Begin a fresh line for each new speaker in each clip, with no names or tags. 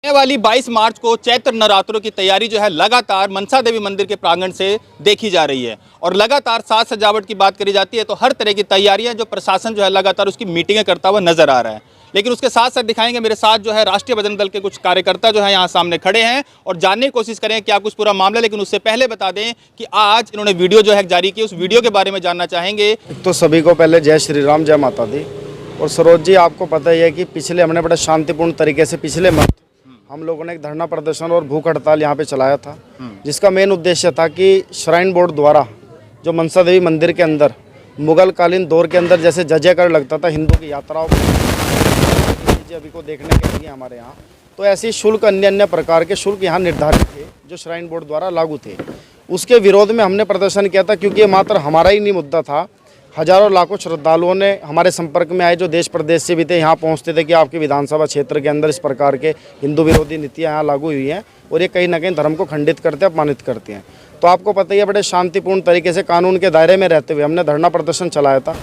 आने वाली 22 मार्च को चैत्र नवरात्रों की तैयारी जो है लगातार मनसा देवी मंदिर के प्रांगण से देखी जा रही है और लगातार साज सजावट की बात करी जाती है तो हर तरह की तैयारियां जो प्रशासन जो है लगातार उसकी मीटिंगें करता हुआ नजर आ रहा है। लेकिन उसके साथ साथ दिखाएंगे मेरे साथ जो है राष्ट्रीय बजरंग दल के कुछ कार्यकर्ता जो है यहाँ सामने खड़े हैं और जानने की कोशिश करें क्या कुछ पूरा मामला। लेकिन उससे पहले बता दें कि आज इन्होंने वीडियो जो है जारी की, उस वीडियो के बारे में जानना चाहेंगे।
तो सभी को पहले जय श्री राम, जय माता दी। और सरोज जी, आपको पता ही है कि पिछले हमने बड़े शांतिपूर्ण तरीके से पिछले मंथ हम लोगों ने एक धरना प्रदर्शन और भूख हड़ताल यहाँ पे चलाया था, जिसका मेन उद्देश्य था कि श्राइन बोर्ड द्वारा जो मनसा देवी मंदिर के अंदर मुगल कालीन दौर के अंदर जैसे जजेकर लगता था हिंदू की यात्राओं अभी को देखने के लिए हमारे यहाँ, तो ऐसी शुल्क अन्य प्रकार के शुल्क यहाँ निर्धारित थे जो श्राइन बोर्ड द्वारा लागू थे। उसके विरोध में हमने प्रदर्शन किया था, क्योंकि ये मात्र हमारा ही नहीं मुद्दा था। हजारों लाखों श्रद्धालुओं ने हमारे संपर्क में आए जो देश प्रदेश से भी थे, यहाँ पहुँचते थे कि आपके विधानसभा क्षेत्र के अंदर इस प्रकार के हिंदू विरोधी नीतियाँ यहाँ लागू हुई हैं और ये कहीं ना कहीं धर्म को खंडित करते हैं, अपमानित करती हैं। तो आपको पता ही है, बड़े शांतिपूर्ण तरीके से कानून के दायरे में रहते हुए हमने धरना प्रदर्शन चलाया था।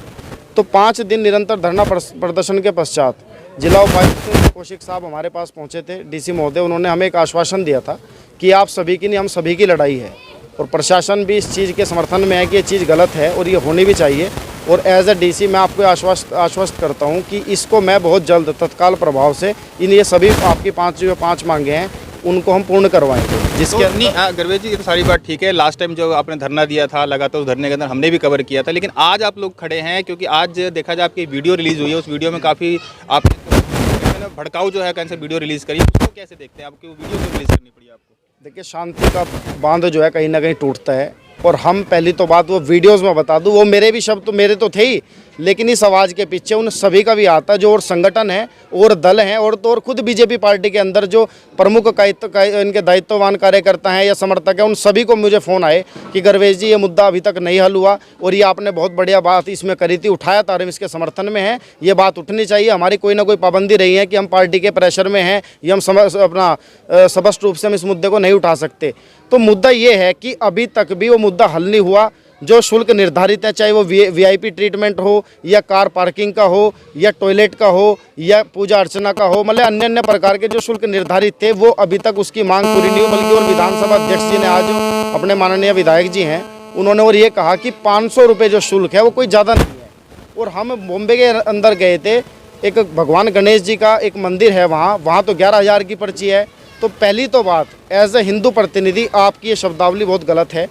तो 5 दिन निरंतर धरना प्रदर्शन के पश्चात जिला उपायुक्त कौशिक साहब हमारे पास पहुँचे थे, डीसी महोदय। उन्होंने हमें एक आश्वासन दिया था कि आप सभी की नहीं, हम सभी की लड़ाई है और प्रशासन भी इस चीज़ के समर्थन में है कि ये चीज़ गलत है और ये होनी भी चाहिए। और एज ए डीसी मैं आपको आश्वस्त करता हूँ कि इसको मैं बहुत जल्द तत्काल प्रभाव से ये सभी आपकी 5 मांगे हैं उनको हम पूर्ण करवाएंगे। जिसके
नहीं गर्वेश जी, ये तो सारी बात ठीक है। लास्ट टाइम जो आपने धरना दिया था लगातार उस धरने के अंदर हमने भी कवर किया था, लेकिन आज आप लोग खड़े हैं क्योंकि आज देखा जाए आपकी वीडियो रिलीज़ हुई है। उस वीडियो में काफ़ी आपने भड़काऊ जो है कैसे वीडियो रिलीज़ करी, उसको कैसे देखते हैं? आपकी वो वीडियो क्यों रिलीज़ करनी पड़ी आपको?
देखिए, शांति का बांध जो है कहीं ना कहीं टूटता है और हम पहली तो बात वो वीडियोस में बता दूं, वो मेरे भी शब्द तो मेरे तो थे ही, लेकिन इस आवाज़ के पीछे उन सभी का भी आता जो और संगठन है और दल हैं और तो और खुद बीजेपी पार्टी के अंदर जो प्रमुख इनके दायित्ववान कार्यकर्ता हैं या समर्थक हैं, उन सभी को मुझे फ़ोन आए कि गर्वेश जी, ये मुद्दा अभी तक नहीं हल हुआ और ये आपने बहुत बढ़िया बात इसमें करी थी, उठाया था, हम इसके समर्थन में हैं, ये बात उठनी चाहिए। हमारी कोई ना कोई पाबंदी रही है कि हम पार्टी के प्रेशर में हैं, ये हम अपना स्पष्ट रूप से हम इस मुद्दे को नहीं उठा सकते। तो मुद्दा ये है कि अभी तक भी वो मुद्दा हल नहीं हुआ। जो शुल्क निर्धारित है, चाहे वो वीआईपी ट्रीटमेंट हो या कार पार्किंग का हो या टॉयलेट का हो या पूजा अर्चना का हो, मतलब अन्य प्रकार के जो शुल्क निर्धारित थे, वो अभी तक उसकी मांग पूरी नहीं हुई। बल्कि और विधानसभा अध्यक्ष जी ने आज अपने माननीय विधायक जी हैं, उन्होंने और ये कहा कि 500 रुपये जो शुल्क है वो कोई ज़्यादा नहीं है। और हम बॉम्बे के अंदर गए थे, एक भगवान गणेश जी का एक मंदिर है वहाँ तो 11,000 की पर्ची है। तो पहली तो बात, एज ए हिंदू प्रतिनिधि आपकी ये शब्दावली बहुत गलत है।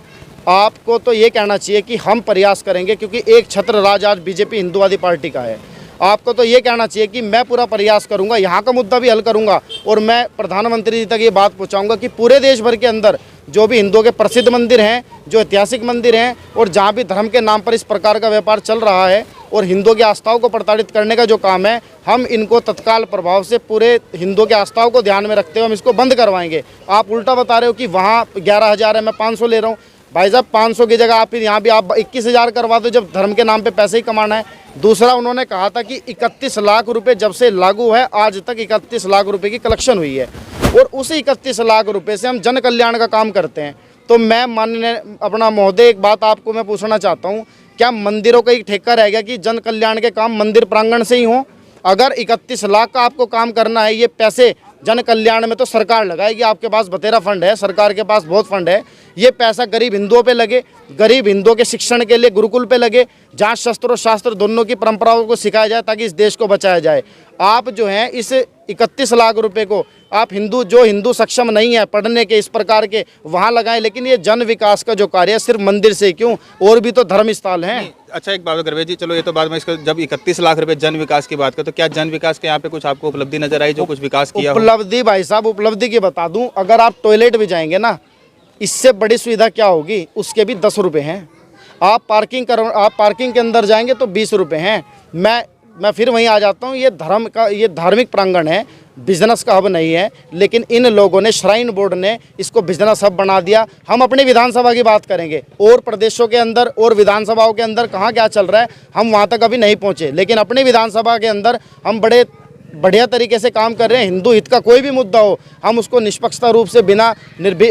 आपको तो ये कहना चाहिए कि हम प्रयास करेंगे, क्योंकि एक छत्र राज आज बीजेपी हिंदुवादी पार्टी का है। आपको तो ये कहना चाहिए कि मैं पूरा प्रयास करूंगा, यहाँ का मुद्दा भी हल करूंगा और मैं प्रधानमंत्री जी तक ये बात पहुँचाऊँगा कि पूरे देश भर के अंदर जो भी हिंदुओं के प्रसिद्ध मंदिर हैं, जो ऐतिहासिक मंदिर हैं और जहाँ भी धर्म के नाम पर इस प्रकार का व्यापार चल रहा है और हिंदुओं की आस्थाओं को प्रताड़ित करने का जो काम है, हम इनको तत्काल प्रभाव से पूरे हिंदुओं की आस्थाओं को ध्यान में रखते हुए हम इसको बंद करवाएंगे। आप उल्टा बता रहे हो कि वहाँ 11,000 है, मैं 500 ले रहा हूँ। भाई साहब, 500 की जगह आप फिर यहाँ भी आप 21,000 करवा दो, जब धर्म के नाम पे पैसे ही कमाना है। दूसरा, उन्होंने कहा था कि 31 लाख रुपए जब से लागू है आज तक 31 लाख रुपए की कलेक्शन हुई है और उसी 31 लाख रुपए से हम जन कल्याण का काम करते हैं। तो मैं माननीय अपना महोदय, एक बात आपको मैं पूछना चाहता हूँ, क्या मंदिरों का एक ठेका रह गया कि जन कल्याण के काम मंदिर प्रांगण से ही हो? अगर 31 लाख का आपको काम करना है, ये पैसे जन कल्याण में तो सरकार लगाएगी, आपके पास बतेरा फंड है, सरकार के पास बहुत फंड है। ये पैसा गरीब हिंदुओं पे लगे, गरीब हिंदुओं के शिक्षण के लिए गुरुकुल पे लगे, जहाँ शस्त्र और शास्त्र दोनों की परंपराओं को सिखाया जाए ताकि इस देश को बचाया जाए। आप जो है इस 31 लाख रुपए को आप हिंदू सक्षम नहीं है पढ़ने के इस प्रकार के वहाँ लगाएं, लेकिन ये जन विकास का जो कार्य है सिर्फ मंदिर से क्यों, और भी तो धर्म स्थल हैं।
अच्छा, एक बात गर्वेश जी, चलो ये तो बाद में, इसको जब 31 लाख रुपए जन विकास की बात करें तो क्या जन विकास के यहाँ पे कुछ आपको उपलब्धि नजर आई, जो कुछ विकास किया?
उपलब्धि भाई साहब, उपलब्धि की बता दूं, अगर आप टॉयलेट भी जाएंगे ना, इससे बड़ी सुविधा क्या होगी, उसके भी 10 रुपये हैं। आप पार्किंग के अंदर जाएंगे तो 20 रुपये हैं। मैं फिर वहीं आ जाता हूँ, ये धार्मिक प्रांगण है, बिजनेस का हब नहीं है। लेकिन इन लोगों ने, श्राइन बोर्ड ने इसको बिजनेस हब बना दिया। हम अपनी विधानसभा की बात करेंगे, और प्रदेशों के अंदर और विधानसभाओं के अंदर कहाँ क्या चल रहा है हम वहाँ तक अभी नहीं पहुँचे, लेकिन अपनी विधानसभा के अंदर हम बड़े बढ़िया तरीके से काम कर रहे हैं। हिंदू हित का कोई भी मुद्दा हो, हम उसको निष्पक्षता रूप से बिना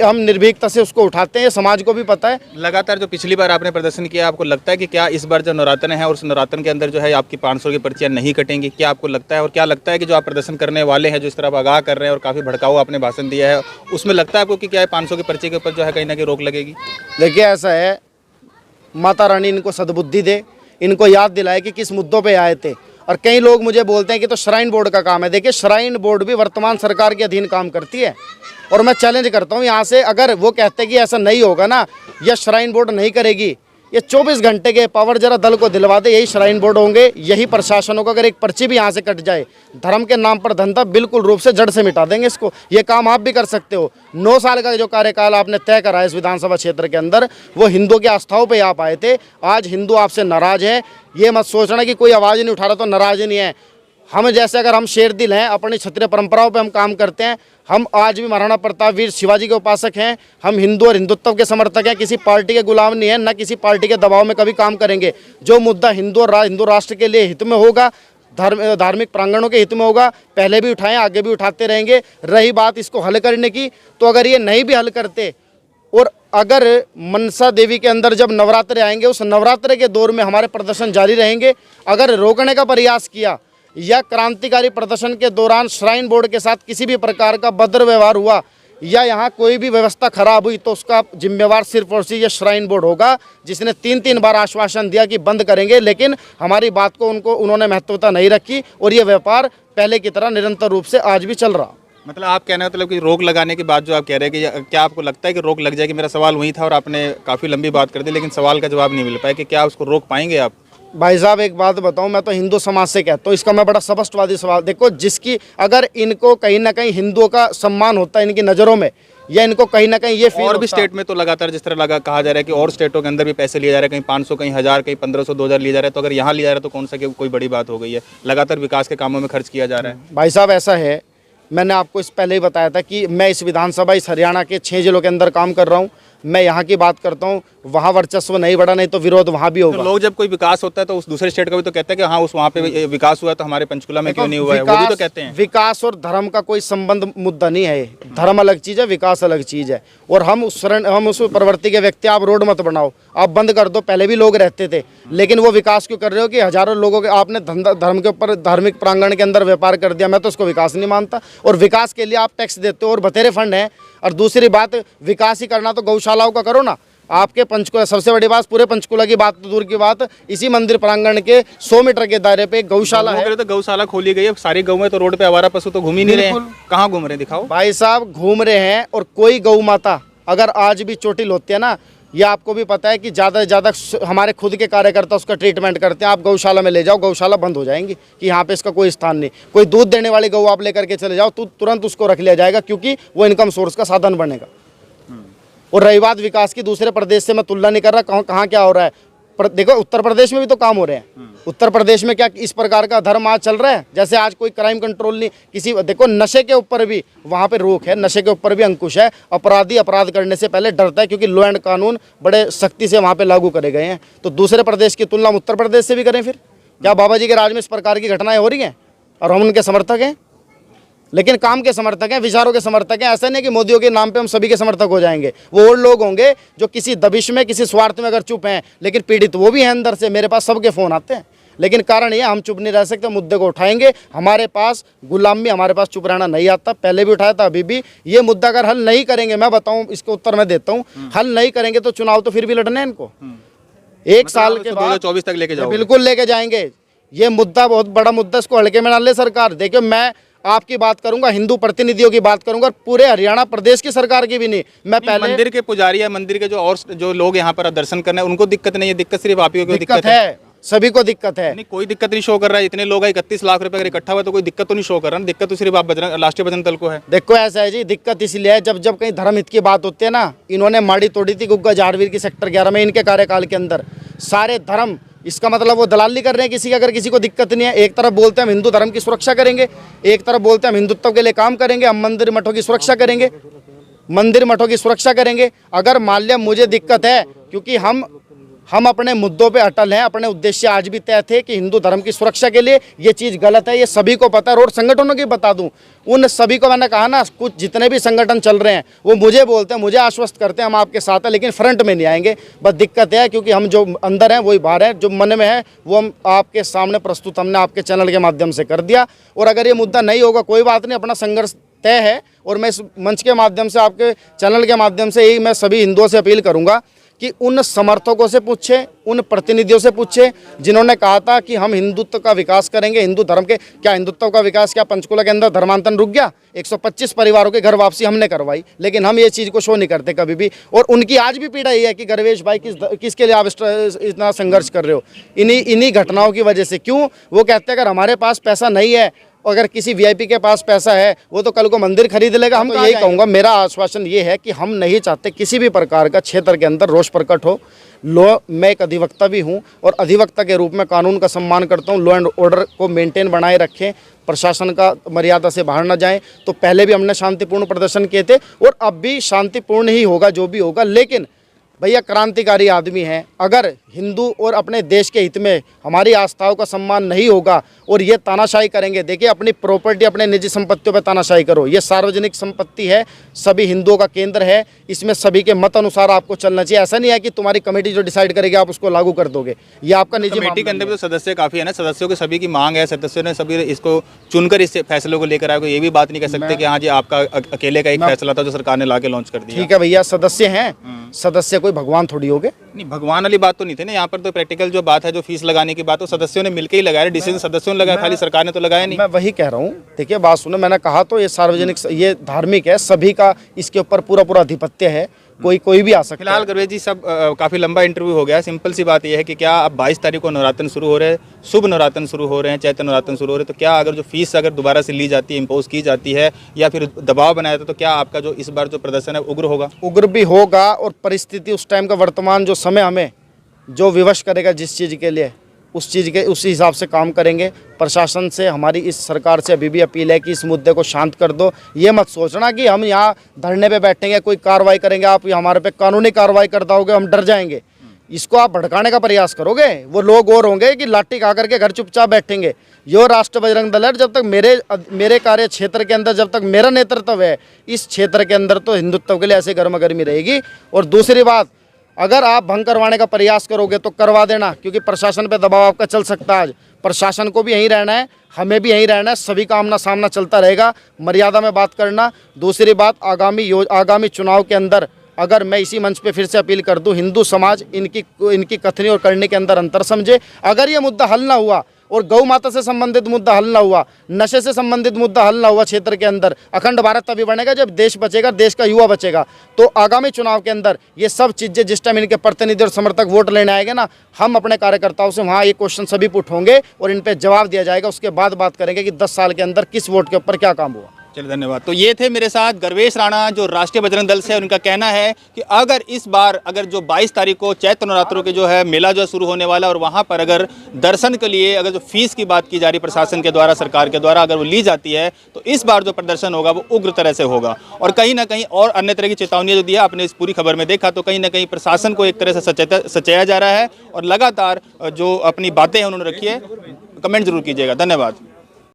हम निर्भीकता से उसको उठाते हैं, समाज को भी पता है।
लगातार जो पिछली बार आपने प्रदर्शन किया, आपको लगता है कि क्या इस बार जो नवरात्र है और उस नवरात्र के अंदर जो है आपकी 500 की पर्चियां नहीं कटेंगी? क्या आपको लगता है, और क्या लगता है कि जो आप प्रदर्शन करने वाले हैं, जो इस तरह आप आगाह कर रहे हैं और काफ़ी भड़काऊ आपने भाषण दिया है, उसमें लगता है आपको कि क्या है 500 की पर्ची के ऊपर जो है कहीं ना कहीं रोक लगेगी?
देखिए ऐसा है, माता रानी इनको सद्बुद्धि दे, इनको याद दिलाए कि किस मुद्दों पे आए थे। और कई लोग मुझे बोलते हैं कि तो श्राइन बोर्ड का काम है। देखिए श्राइन बोर्ड भी वर्तमान सरकार के अधीन काम करती है, और मैं चैलेंज करता हूँ यहाँ से, अगर वो कहते हैं कि ऐसा नहीं होगा ना, यह श्राइन बोर्ड नहीं करेगी, ये 24 घंटे के पावर जरा दल को दिलवा दे, यही श्राइन बोर्ड होंगे, यही प्रशासन होगा। अगर एक पर्ची भी यहाँ से कट जाए, धर्म के नाम पर धंधा बिल्कुल रूप से जड़ से मिटा देंगे इसको। ये काम आप भी कर सकते हो। 9 साल का जो कार्यकाल आपने तय करा है इस विधानसभा क्षेत्र के अंदर, वो हिंदुओं की आस्थाओं पे आप आए थे। आज हिंदू आपसे नाराज है, ये मत सोचना कि कोई आवाज़ नहीं उठा रहा तो नाराज नहीं है। हम जैसे अगर हम शेर दिल हैं, अपनी क्षत्रिय परंपराओं पे हम काम करते हैं। हम आज भी महाराणा प्रताप वीर शिवाजी के उपासक हैं। हम हिंदू और हिंदुत्व के समर्थक हैं, किसी पार्टी के गुलाम नहीं है, न किसी पार्टी के दबाव में कभी काम करेंगे। जो मुद्दा हिंदू राष्ट्र के लिए हित में होगा, धार्मिक प्रांगणों के हित में होगा, पहले भी उठाएं, आगे भी उठाते रहेंगे। रही बात इसको हल करने की, तो अगर ये नहीं भी हल करते, और अगर मनसा देवी के अंदर जब नवरात्रे आएंगे, उस नवरात्रे के दौर में हमारे प्रदर्शन जारी रहेंगे। अगर रोकने का प्रयास किया या क्रांतिकारी प्रदर्शन के दौरान श्राइन बोर्ड के साथ किसी भी प्रकार का भद्र व्यवहार हुआ या यहाँ कोई भी व्यवस्था खराब हुई, तो उसका जिम्मेवार सिर्फ और सिर्फ ये श्राइन बोर्ड होगा, जिसने 3 बार आश्वासन दिया कि बंद करेंगे, लेकिन हमारी बात को उन्होंने महत्वता नहीं रखी, और ये व्यापार पहले की तरह निरंतर रूप से आज भी चल रहा।
मतलब आप कहना मतलब कि रोक लगाने की बात जो आप कह रहे हैं कि क्या आपको लगता है कि रोक लग जाएगी? मेरा सवाल वही था और आपने काफ़ी लंबी बात कर दी, लेकिन सवाल का जवाब नहीं मिल पाया कि क्या उसको रोक पाएंगे आप?
भाई साहब एक बात बताऊं, मैं तो हिंदू समाज से कहता हूं, इसका मैं बड़ा स्पष्टवादी सवाल, देखो जिसकी अगर इनको कहीं ना कहीं हिंदुओं का सम्मान होता है इनकी नज़रों में, या इनको कहीं ना कहीं ये फील
और भी स्टेट में तो लगातार जिस तरह कहा जा रहा है कि और स्टेटों के अंदर भी पैसे लिए जा रहे हैं, कहीं 500, कहीं 1000, कहीं 1500, 2000 लिए जा रहे हैं, तो अगर यहाँ लिया जा रहा है तो कौन सा कोई बड़ी बात हो गई है? लगातार विकास के कामों में खर्च किया जा रहा है।
भाई साहब ऐसा है, मैंने आपको इस पहले ही बताया था कि मैं इस विधानसभा, इस हरियाणा के 6 जिलों के अंदर काम कर रहा हूँ। मैं यहाँ की बात करता हूँ, वहाँ वर्चस्व नहीं बढ़ा, नहीं तो विरोध वहाँ भी होगा।
तो लोग जब कोई विकास होता है तो उस दूसरे स्टेट का भी तो कहते हैं कि हाँ उस वहाँ पे विकास हुआ, तो हमारे पंचकुला में क्यों नहीं हुआ है? वो भी तो कहते हैं।
विकास और धर्म का कोई संबंध मुद्दा नहीं है। धर्म अलग चीज़ है, विकास अलग चीज़ है। और हम उस प्रवृत्ति के व्यक्ति, आप रोड मत बनाओ, आप बंद कर दो। पहले भी लोग रहते थे, लेकिन वो विकास क्यों कर रहे हो कि हजारों लोगों के आपने धर्म के ऊपर, धार्मिक प्रांगण के अंदर व्यापार कर दिया। मैं तो उसको विकास नहीं मानता। और विकास के लिए आप टैक्स देते हो और बतेरे फंड है। और दूसरी बात, विकास ही करना तो गौशालाओं का करो ना। आपके पंचकुला, सबसे बड़ी बात, पूरे पंचकुला की बात तो दूर की बात, इसी मंदिर प्रांगण के 100 मीटर के दायरे पे एक गौशाला है।
तो गौशाला खोली गई है, सारी गौ में तो रोड पे आवारा पशु तो घूम ही नहीं रहे हैं। कहाँ घूम रहे हैं दिखाओ।
भाई साहब घूम रहे हैं, और कोई गौ माता अगर आज भी चोटिल होती है ना, ये आपको भी पता है कि ज़्यादा से ज़्यादा हमारे खुद के कार्यकर्ता उसका ट्रीटमेंट करते हैं। आप गौशाला में ले जाओ, गौशाला बंद हो जाएंगी कि यहाँ पे इसका कोई स्थान नहीं। कोई दूध देने वाली गौ आप लेकर के चले जाओ, तो तुरंत उसको रख लिया जाएगा, क्योंकि वो इनकम सोर्स का साधन बनेगा। और रही बात विकास की, दूसरे प्रदेश से मैं तुलना नहीं कर रहा, कहाँ क्या हो रहा है। देखो उत्तर प्रदेश में भी तो काम हो रहे हैं। उत्तर प्रदेश में क्या इस प्रकार का धर्म आज चल रहा है? जैसे आज कोई क्राइम कंट्रोल नहीं, किसी, देखो नशे के ऊपर भी वहाँ पे रोक है, नशे के ऊपर भी अंकुश है। अपराधी अपराध करने से पहले डरता है, क्योंकि लॉ एंड कानून बड़े सख्ती से वहाँ पे लागू करे गए हैं। तो दूसरे प्रदेश की तुलना उत्तर प्रदेश से भी करें फिर? क्या बाबा जी के राज में इस प्रकार की घटनाएं हो रही हैं और हम उनके समर्थक हैं? लेकिन काम के समर्थक हैं, विचारों के समर्थक हैं। ऐसा नहीं कि मोदियों के नाम पे हम सभी के समर्थक हो जाएंगे। वो और लोग होंगे जो किसी दबिश में, किसी स्वार्थ में अगर चुप हैं, लेकिन पीड़ित वो भी हैं अंदर से। मेरे पास सबके फ़ोन आते हैं, लेकिन कारण ये हम चुप नहीं रह सकते, मुद्दे को उठाएंगे। हमारे पास गुलामी, हमारे पास चुप रहना नहीं आता। पहले भी उठाया था, अभी भी। ये मुद्दा अगर हल नहीं करेंगे, मैं बताऊँ, इसका उत्तर मैं देता हूँ, हल नहीं करेंगे तो चुनाव तो फिर भी लड़ने हैं इनको। 1 साल के बाद
2024 तक लेके जाओ।
बिल्कुल लेके जाएंगे। ये मुद्दा बहुत बड़ा मुद्दा, इसको हल्के में ना ले सरकार। देखिए मैं आपकी बात करूंगा, हिंदू प्रतिनिधियों की बात करूंगा, पूरे हरियाणा प्रदेश की सरकार की भी नहीं। मैं पहले
मंदिर के पुजारी या मंदिर के जो लोग यहाँ पर दर्शन करने, उनको दिक्कत नहीं है। दिक्कत सिर्फ आप ही को
दिक्कत है, सभी को दिक्कत है।
नहीं, कोई दिक्कत नहीं शो कर रहा है। इतने लोग हैं, 31 लाख रुपए अगर इकट्ठा हुआ तो कोई दिक्कत तो नहीं शो कर रहा है। दिक्कत तो सिर्फ आप राष्ट्रीय बजरंग दल को है।
देखो ऐसा है जी, दिक्कत इसलिए है जब कहीं धर्म हित की बात होती है ना, इन्होंने माड़ी तोड़ी थी गुग्गा जाड़वीर की सेक्टर 11 में। इनके कार्यकाल के अंदर सारे धर्म, इसका मतलब वो दलाली कर रहे हैं किसी की। अगर किसी को दिक्कत नहीं है, एक तरफ बोलते हैं हम हिंदू धर्म की सुरक्षा करेंगे, एक तरफ बोलते हैं हम हिंदुत्व के लिए काम करेंगे, हम मंदिर मठों की सुरक्षा करेंगे, मंदिर मठों की सुरक्षा करेंगे। अगर मान लिया मुझे दिक्कत है, क्योंकि हम हम अपने मुद्दों पे अटल हैं, अपने उद्देश्य आज भी तय थे कि हिंदू धर्म की सुरक्षा के लिए ये चीज़ गलत है, ये सभी को पता है। और संगठनों की बता दूं, उन सभी को मैंने कहा ना, कुछ जितने भी संगठन चल रहे हैं वो मुझे बोलते हैं, मुझे आश्वस्त करते हैं हम आपके साथ हैं, लेकिन फ्रंट में नहीं आएंगे। बस दिक्कत है क्योंकि हम जो अंदर हैं वही बाहर हैं, जो मन में है वो हम आपके सामने प्रस्तुत हमने आपके चैनल के माध्यम से कर दिया। और अगर ये मुद्दा नहीं होगा कोई बात नहीं, अपना संघर्ष तय है। और मैं इस मंच के माध्यम से, आपके चैनल के माध्यम से यही मैं सभी हिंदुओं से अपील करूंगा कि उन समर्थकों से पूछे, उन प्रतिनिधियों से पूछे जिन्होंने कहा था कि हम हिंदुत्व का विकास करेंगे, हिंदू धर्म के। क्या हिंदुत्व का विकास, क्या पंचकुला के अंदर धर्मांतरण रुक गया? 125 परिवारों के घर वापसी हमने करवाई, लेकिन हम ये चीज़ को शो नहीं करते कभी भी। और उनकी आज भी पीड़ा ये है कि गर्वेश भाई किसके लिए आप इतना संघर्ष कर रहे हो? इन्हीं घटनाओं की वजह से। क्यों? वो कहते हैं अगर हमारे पास पैसा नहीं है, अगर किसी वीआईपी के पास पैसा है वो तो कल को मंदिर खरीद लेगा। हम तो यही कहूँगा, मेरा आश्वासन ये है कि हम नहीं चाहते किसी भी प्रकार का क्षेत्र के अंदर रोष प्रकट हो। मैं एक अधिवक्ता भी हूँ और अधिवक्ता के रूप में कानून का सम्मान करता हूँ। लॉ एंड ऑर्डर को मेंटेन बनाए रखें, प्रशासन का मर्यादा से बाहर न जाएं। तो पहले भी हमने शांतिपूर्ण प्रदर्शन किए थे और अब भी शांतिपूर्ण ही होगा जो भी होगा। लेकिन भैया क्रांतिकारी आदमी हैं, अगर हिंदू और अपने देश के हित में हमारी आस्थाओं का सम्मान नहीं होगा और ये तानाशाही करेंगे। देखिए, अपनी प्रॉपर्टी, अपने निजी संपत्तियों पर तानाशाही करो, ये सार्वजनिक संपत्ति है, सभी हिंदुओं का केंद्र है, इसमें सभी के मत अनुसार आपको चलना चाहिए। ऐसा नहीं है कि तुम्हारी कमेटी जो डिसाइड करेगी आप उसको लागू कर दोगे, ये आपका निजी।
कमेटी के अंदर भी तो सदस्य काफ़ी है ना, सदस्यों की सभी की मांग है, सदस्यों ने सभी इसको चुनकर इस फैसले को लेकर आए। ये भी बात नहीं कह सकते कि हाँ जी आपका अकेले का एक फैसला था जो सरकार ने ला के लॉन्च कर दिया।
ठीक है भैया, सदस्य हैं, सदस्य कोई भगवान थोड़ी हो गए।
नहीं, भगवान वाली बात तो नहीं थी ना यहाँ पर। तो प्रैक्टिकल जो बात है, जो फीस लगाने की बात, तो सदस्यों ने मिलकर ही लगाया, डिसीजन सदस्यों ने लगाया, खाली सरकार ने तो लगाया नहीं।
मैं वही कह रहा हूँ, देखिए बात सुनो, मैंने कहा तो ये सार्वजनिक, ये धार्मिक है, सभी का इसके ऊपर पूरा आधिपत्य है, कोई भी आ सकता है।
फिलहाल गर्वेश जी, सब काफ़ी लंबा इंटरव्यू हो गया। सिंपल सी बात यह है कि क्या अब 22 तारीख को नवरात्र शुरू हो रहे हैं, शुभ नवरात्र शुरू हो रहे हैं, चैत्र नवरात्र शुरू हो रहे हैं, तो क्या अगर जो फीस अगर दोबारा से ली जाती है, इम्पोज की जाती है या फिर दबाव बनाया था, तो क्या आपका जो इस बार जो प्रदर्शन है उग्र होगा?
उग्र भी होगा और परिस्थिति उस टाइम का, वर्तमान जो समय हमें जो विवश करेगा जिस चीज़ के लिए, उस चीज़ के उसी हिसाब से काम करेंगे। प्रशासन से हमारी इस सरकार से अभी भी अपील है कि इस मुद्दे को शांत कर दो। ये मत सोचना कि हम यहाँ धरने पे बैठेंगे, कोई कार्रवाई करेंगे, आप हमारे पे कानूनी कार्रवाई कर दोगे, हम डर जाएंगे। इसको आप भड़काने का प्रयास करोगे, वो लोग और होंगे कि लाठी खा करके घर चुपचाप बैठेंगे। यो राष्ट्र बजरंग दल है, जब तक मेरे कार्य क्षेत्र के अंदर, जब तक मेरा नेतृत्व है इस क्षेत्र के अंदर, तो हिंदुत्व के लिए ऐसे गर्मा गर्मी रहेगी। और दूसरी बात, अगर आप भंग करवाने का प्रयास करोगे तो करवा देना, क्योंकि प्रशासन पे दबाव आपका चल सकता है। आज प्रशासन को भी यहीं रहना है, हमें भी यहीं रहना है, सभी का आमना सामना चलता रहेगा, मर्यादा में बात करना। दूसरी बात, आगामी चुनाव के अंदर अगर मैं इसी मंच पे फिर से अपील कर दूं, हिंदू समाज इनकी कथनी और करने के अंदर अंतर समझे। अगर ये मुद्दा हल ना हुआ और गौ माता से संबंधित मुद्दा हल ना हुआ, नशे से संबंधित मुद्दा हल ना हुआ क्षेत्र के अंदर, अखंड भारत तभी बनेगा जब देश बचेगा, देश का युवा बचेगा। तो आगामी चुनाव के अंदर ये सब चीज़ें, जिस टाइम इनके प्रतिनिधि और समर्थक वोट लेने आएंगे ना, हम अपने कार्यकर्ताओं से वहाँ ये क्वेश्चन सभी पुट होंगे और इन पर जवाब दिया जाएगा। उसके बाद बात करेंगे कि 10 साल के अंदर किस वोट के ऊपर क्या काम हुआ।
चलिए, धन्यवाद। तो ये थे मेरे साथ गर्वेश राणा, जो राष्ट्रीय बजरंग दल से। उनका कहना है कि अगर इस बार अगर जो 22 तारीख को चैत्र नवरात्रों के जो है मेला जो शुरू होने वाला है और वहाँ पर अगर दर्शन के लिए अगर जो फीस की बात की जा रही प्रशासन के द्वारा, सरकार के द्वारा, अगर वो ली जाती है तो इस बार जो प्रदर्शन होगा वो उग्र तरह से होगा। और कहीं ना कहीं और अन्य तरह की चेतावनी जो दी है, आपने इस पूरी खबर में देखा, तो कहीं ना कहीं प्रशासन को एक तरह से सचाया जा रहा है और लगातार जो अपनी बातें हैं उन्होंने रखी है। कमेंट जरूर कीजिएगा। धन्यवाद।